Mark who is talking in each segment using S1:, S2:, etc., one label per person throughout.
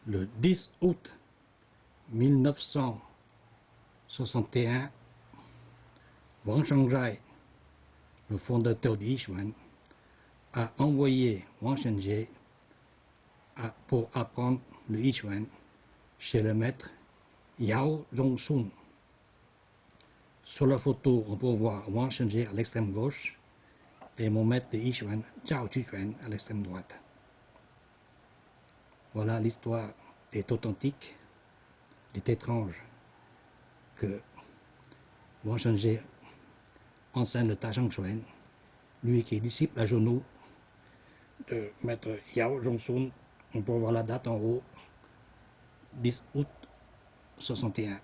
S1: Le 10 août 1961, Wang Shangjai, le fondateur du Yichuan, a envoyé Wang Shenzhe pour apprendre le Yichuan chez le maître Yao Zhongsun. Sur la photo, on peut voir Wang Shenzhe à l'extrême gauche et mon maître de Yichuan, Zhao Chuquan, à l'extrême droite. Voilà, l'histoire est authentique. Il est étrange que Wang Shenzhe enseigne le Ta Chang Chuan, lui qui est disciple à genoux de maître Yao Zhongsun. On peut voir la date en haut, 10 août 61.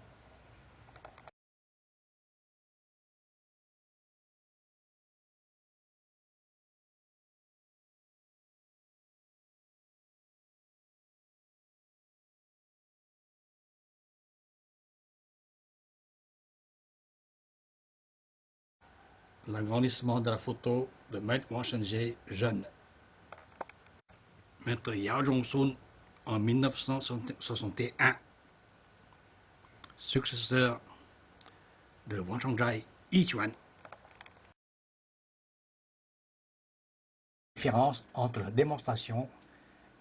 S1: L'agrandissement de la photo de maître Wang Shenzhe jeune. Maître Yao Zhongsun en 1961, successeur de Wang Shangjai Yichuan. Différence entre la démonstration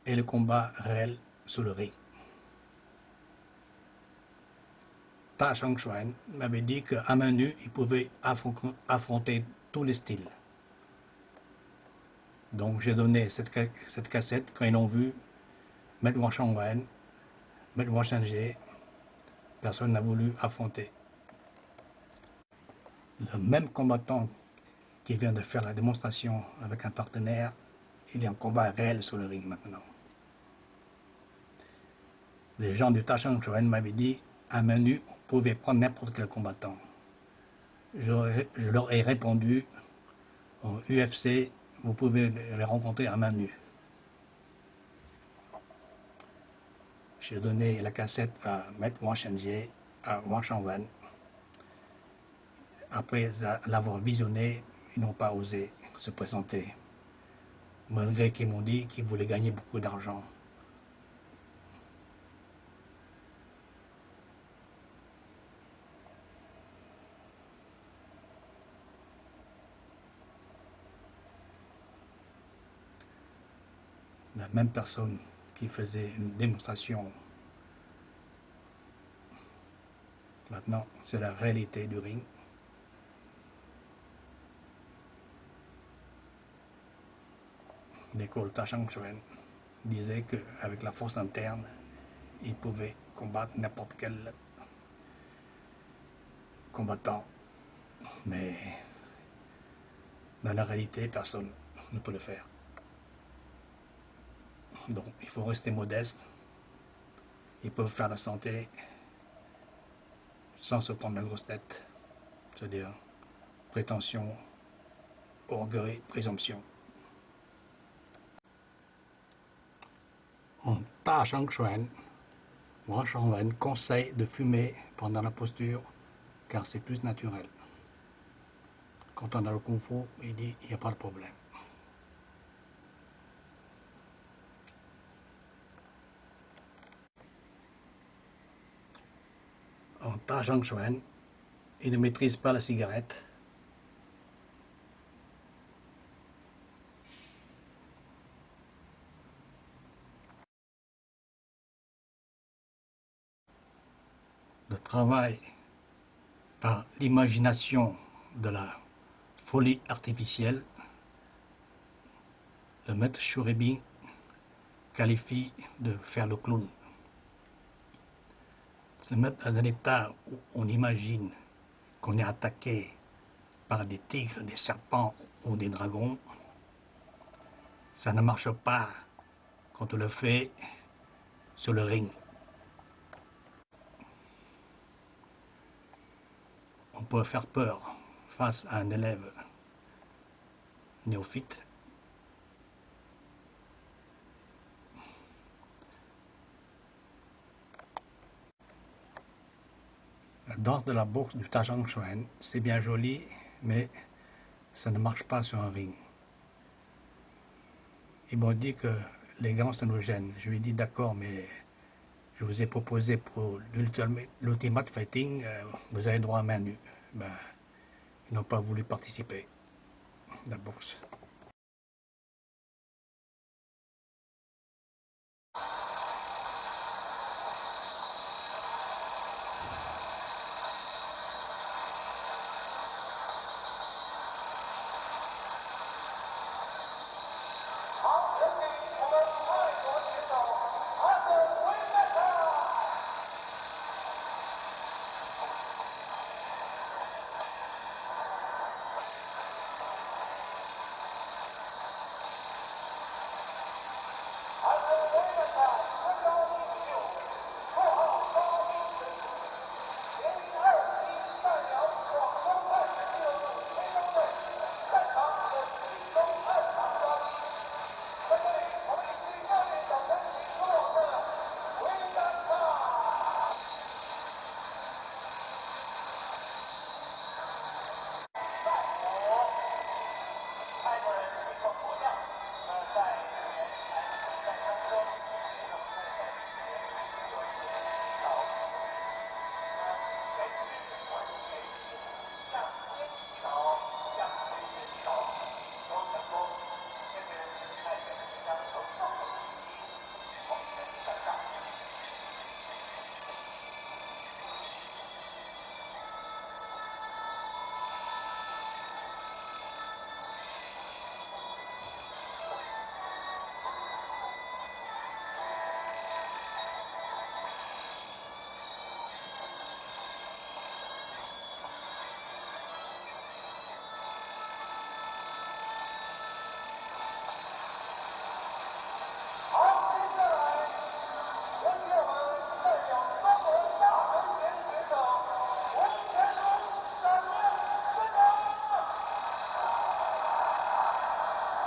S1: et le combat réel sous le ring. Ta Chang Chuan m'avait dit qu'à main nue, il pouvait affronter tous les styles. Donc j'ai donné cette cassette quand ils l'ont vu, maître Wang Shangwen, maître Wang Shenzhe, personne n'a voulu affronter. Le même combattant qui vient de faire la démonstration avec un partenaire, il est en combat réel sur le ring maintenant. Les gens du Ta Chang Chuan m'avaient dit, à main nue, on pouvait prendre n'importe quel combattant. Je leur ai répondu, au UFC, vous pouvez les rencontrer à main nue. J'ai donné la cassette à maître Wang Shenzhe, à Wang Shangwen. Après l'avoir visionné, ils n'ont pas osé se présenter, malgré qu'ils m'ont dit qu'ils voulaient gagner beaucoup d'argent. La même personne qui faisait une démonstration, maintenant c'est la réalité du ring. L'école Ta Chang Chuan disait qu'avec la force interne, il pouvait combattre n'importe quel combattant. Mais dans la réalité, personne ne peut le faire. Donc il faut rester modeste. Ils peuvent faire la santé sans se prendre la grosse tête. C'est-à-dire prétention, orgueil, présomption. En Ta Chang Chuan, Wang Shangwen conseille de fumer pendant la posture car c'est plus naturel. Quand on a le Kung Fu, il dit il n'y a pas de problème. En Ta Chang Chuan, il ne maîtrise pas la cigarette. Le travail par l'imagination de la folie artificielle, le maître Shuribin qualifie de faire le clown. Se mettre dans un état où on imagine qu'on est attaqué par des tigres, des serpents ou des dragons, ça ne marche pas quand on le fait sur le ring. On peut faire peur face à un élève néophyte. La danse de la boxe du Ta Chang Chuan, c'est bien joli, mais ça ne marche pas sur un ring. Ils m'ont dit que les gants, ça nous gêne. Je lui ai dit d'accord, mais je vous ai proposé pour l'Ultimate Fighting, vous avez droit à main nue. Ben, ils n'ont pas voulu participer à la boxe.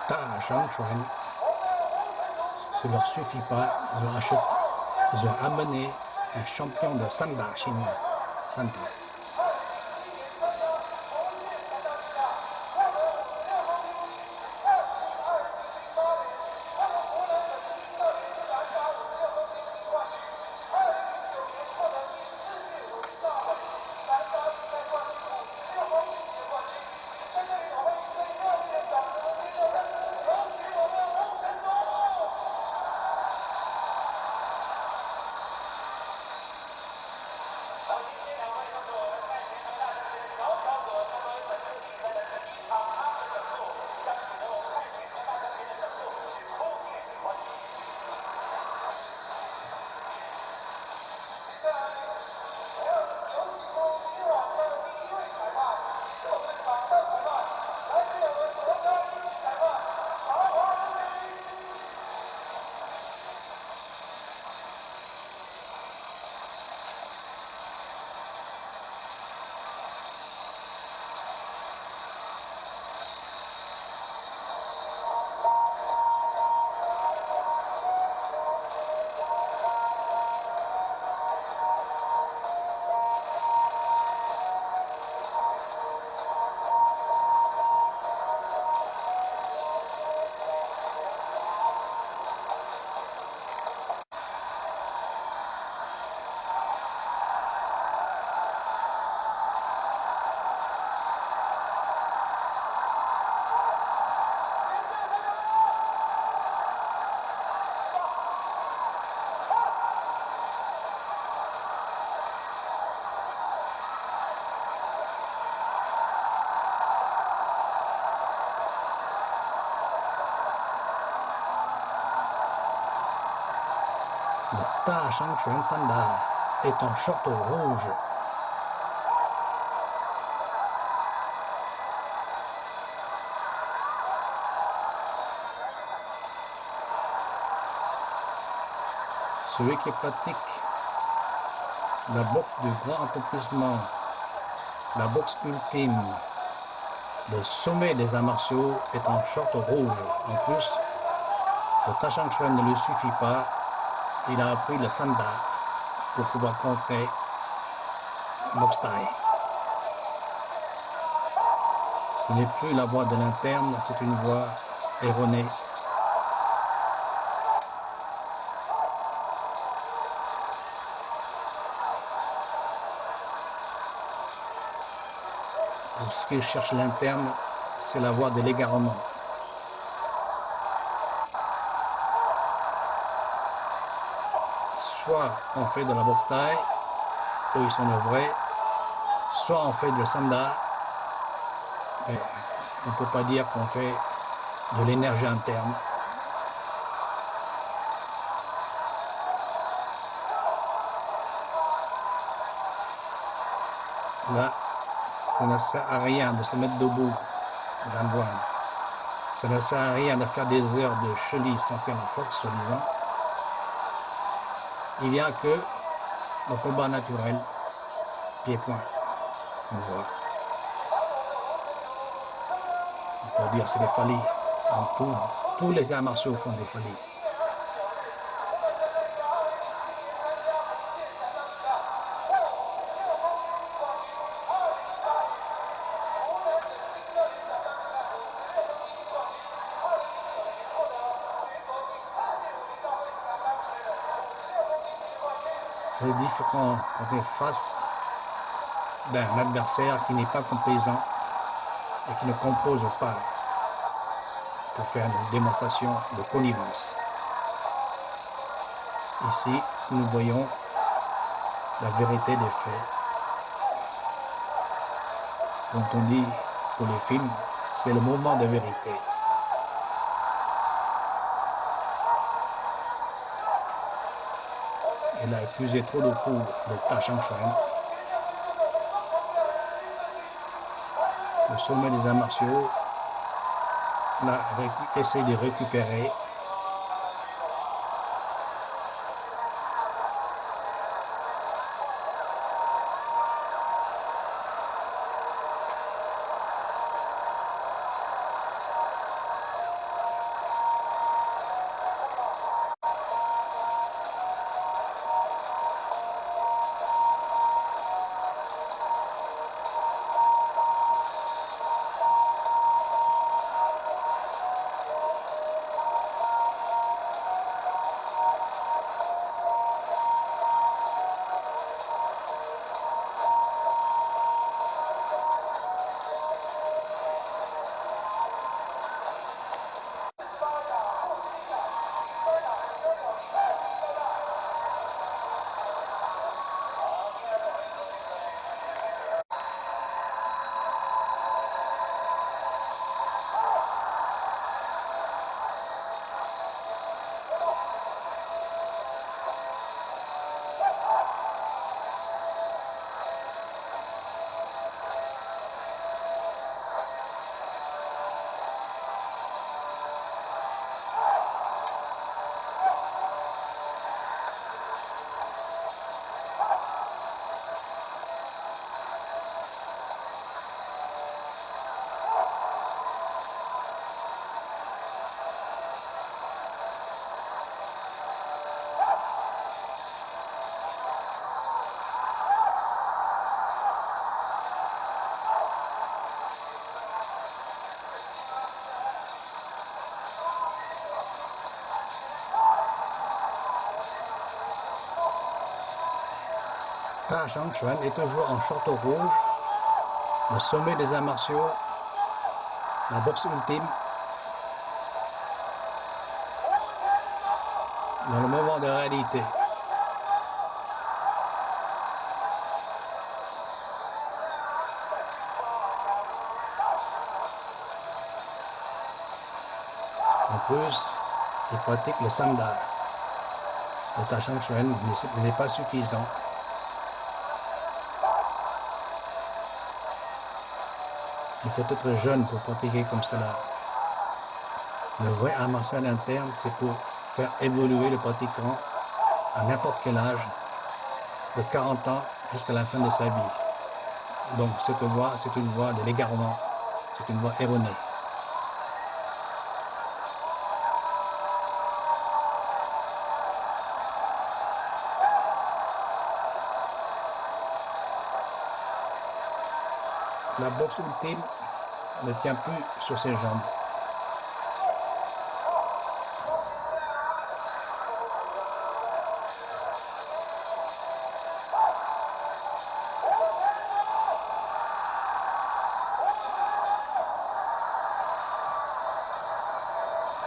S1: 大商船，ça leur suffit pas, ils ont amené un champion de Sanda chez nous, Sanda. Le Tashang Chuan Sanda est en short rouge. Celui qui pratique la boxe du grand accomplissement, la boxe ultime, le sommet des arts martiaux est en short rouge. En plus, le Tashang Chuan ne lui suffit pas. Il a appris le Sanda pour pouvoir contrer boxe thaï. Ce n'est plus la voie de l'interne, c'est une voie erronée. lorsqu'il cherche l'interne, c'est la voie de l'égarement. Soit on fait de la boxe thaï, où ils sont vrai, soit on fait de sanda, mais on ne peut pas dire qu'on fait de l'énergie interne. Là, ça ne sert à rien de se mettre debout, Zamboine. Ça ne sert à rien de faire des heures de chenille sans faire la force, soi-disant. Il n'y a que le combat naturel, pied-point, on voit. On peut dire que c'est des folies. Donc tous les arts martiaux font des folies. C'est différent quand on est face d'un adversaire qui n'est pas complaisant et qui ne compose pas pour faire une démonstration de connivence. Ici, nous voyons la vérité des faits. Comme on dit pour les films, c'est le moment de vérité. Il a épuisé trop de coups de Ta Chang Chuen. Le sommet des arts martiaux essaie de récupérer. Ta Chang Chuen est toujours en short rouge, le sommet des arts martiaux, la boxe ultime. Dans le moment de réalité. En plus, il pratique le samda. Le Ta Chang Chuen n'est pas suffisant. Il faut être jeune pour pratiquer comme cela. Le vrai art martial interne, c'est pour faire évoluer le pratiquant à n'importe quel âge, de 40 ans jusqu'à la fin de sa vie. Donc cette voie, c'est une voie de l'égarement, c'est une voie erronée. La boxe ultime ne tient plus sur ses jambes.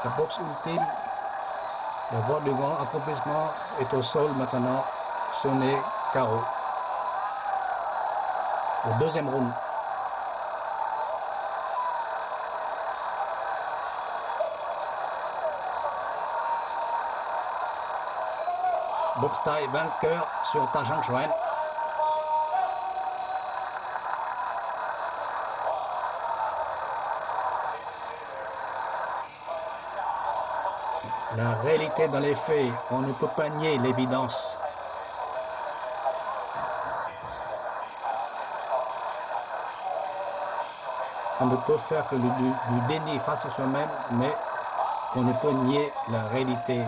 S1: La boxe ultime, la voie du grand accomplissement est au sol maintenant, sonné KO. Le deuxième round. Boxe thaï vainqueur sur Ta Chang Chuen. La réalité dans les faits, on ne peut pas nier l'évidence. On ne peut faire que du déni face à soi-même, mais on ne peut nier la réalité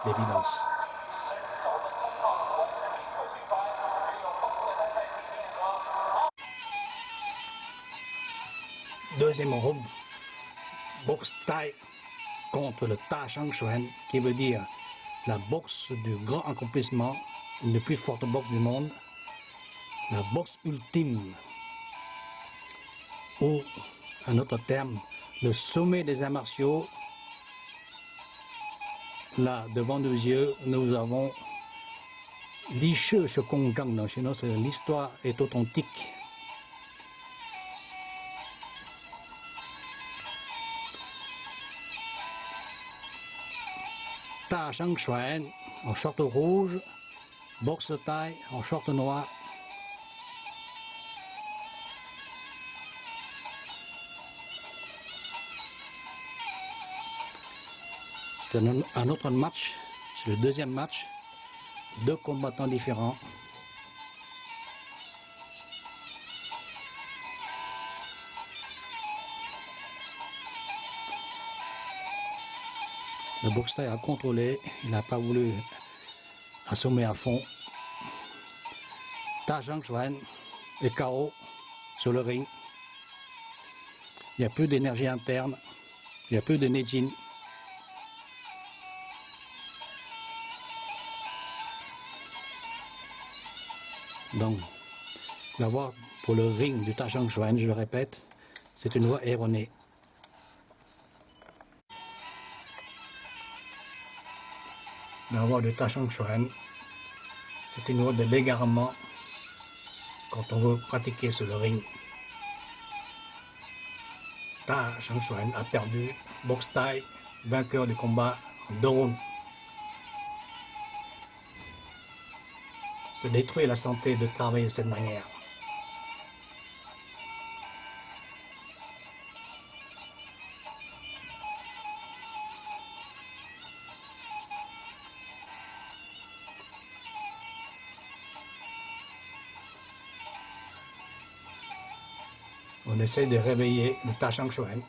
S1: d'évidence. Deuxième round, boxe thaï contre le Ta Chang Chuen, qui veut dire la boxe du grand accomplissement, une des plus fortes boxes du monde, la boxe ultime, ou un autre terme, le sommet des arts martiaux. Là, devant nos yeux, nous avons Li Shi Kong Gang. Chez nous, l'histoire est authentique. Ta Chang Chuen en short rouge, boxe thaï en short noir. C'est un autre match, c'est le deuxième match, deux combattants différents. Le boxeur a contrôlé, il n'a pas voulu assommer à fond. Ta Chang Chuen est KO sur le ring. Il n'y a plus d'énergie interne, il n'y a plus de Nejin. Donc, la voie pour le ring du Ta Chang Chuen, je le répète, c'est une voie erronée. La voie du Ta Chang Chuen, c'est une voie de l'égarement quand on veut pratiquer sur le ring. Ta Chang Chuen a perdu, boxe thaï, vainqueur du combat en 2 rounds. Ça détruit la santé de travailler de cette manière. On essaie de réveiller le Ta Chang Chuen.